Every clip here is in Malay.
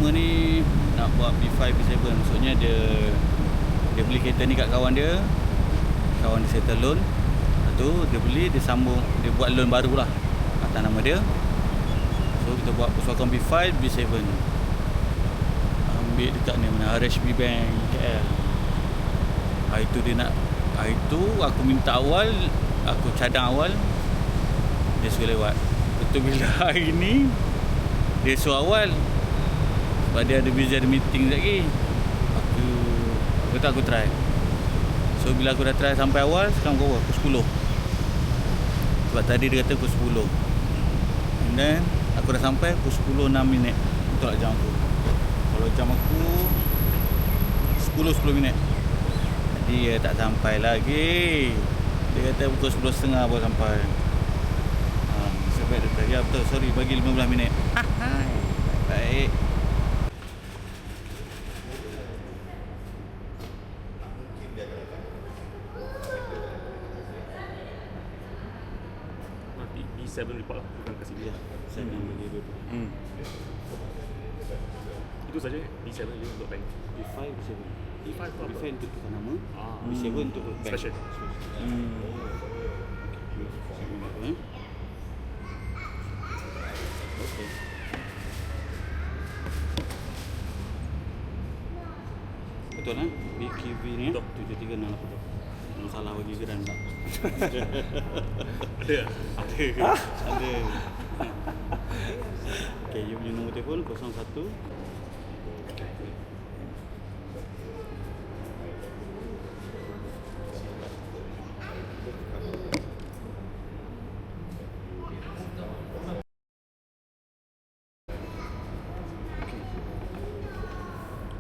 customer ni nak buat B5, B7. Maksudnya dia beli kereta ni kat kawan dia settle loan. Lepas tu dia beli, dia sambung, dia buat loan baru lah atas nama dia. So kita buat persatuan B5, B7. Ambil dekat ni mana, RHB Bank KL. Hari tu dia nak, hari tu aku minta awal, aku cadang awal, dia suruh lewat. Betul bila hari ni dia suruh awal sebab dia ada busy, ada meeting lagi. Aku kata aku try. So bila aku dah try sampai awal, sekarang pukul 10. Sebab tadi dia kata pukul 10. And then aku dah sampai pukul 10:06. Betul tak jam aku? Kalau jam aku 10 minit. Dia tak sampai lagi. Dia kata pukul 10.30 baru sampai. Sebab dia kata, ya betul, sorry, bagi 15 minit. Baik. B7 report lah, bukan kasih dia. Saya nak bagi dia. Itu saja B7 je untuk bank. B5, B7. B5 tu apa? B5 untuk tukar nama. B7 untuk bank. Special. Okay. Okay. Betul lah, BQV ni 7368. Salah bagi geran tak? Ada? Ada. Okay, you punya nombor telefon 01.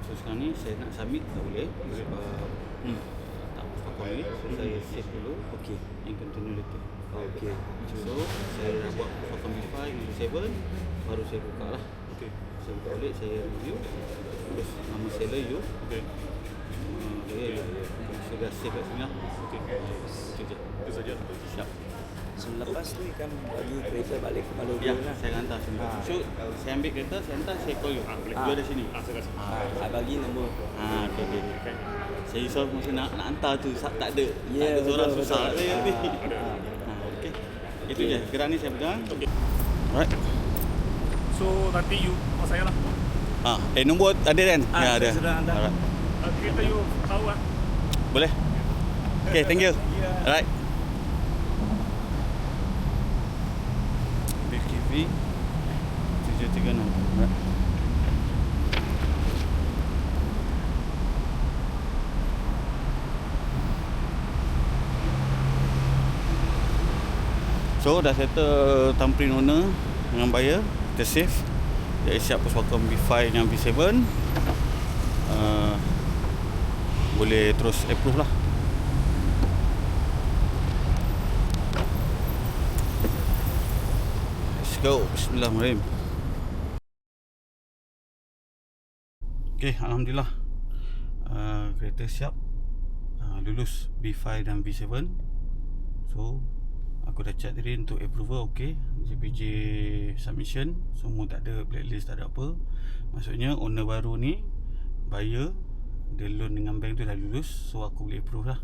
So sekarang ni saya nak submit tak boleh sebab tak pakai ni. So saya save dulu. Okey. Yang continue later. Okey. So saya dah buat platform B5, B7, baru saya buka lah. Okey. Saya buka balik, saya review. Terus nama seller you. Okey. Saya dah save kat sini lah. Okey. Itu je. Itu saja. Siap. Selepas tu ikan bagi kereta balik ke Malaysia Ya, lah. saya hantar sini. So saya ambil kereta, saya hantar, saya call you. Boleh. You ada sini. Saya kasih. Saya bagi nombor. Okay. Okay. Saya risau masa nak hantar tu tak ada. Ya, Tak ada seorang betul, susah betul. nanti. Ada. Okey. Itu je. Geran ni saya pegang. Okey. Alright. So nanti you call saya lah. Nombor ada kan? Ya, ada. Sudah hantar. Alright. Kereta you tahu lah. Boleh. Okay, thank you. Alright. BKV 736. Alright. So dah settle thumbprint owner dengan buyer, kita save. Dia siap perswakan B5 dengan B7. Boleh terus approve lah. Let's go. Bismillahirrahmanirrahim. Okay, Alhamdulillah. Kereta siap. Lulus B5 dan B7. So aku dah check tadi untuk approval okey. JPJ submission semua tak ada, blacklist tak ada apa. Maksudnya owner baru ni, buyer dia loan dengan bank tu dah lulus. So aku boleh approve lah.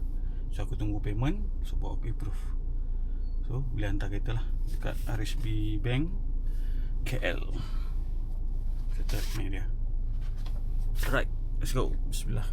So aku tunggu payment supaya aku approve. So boleh hantar kereta lah dekat RHB Bank KL. Kita ni dia. Alright, let's go. Bismillah.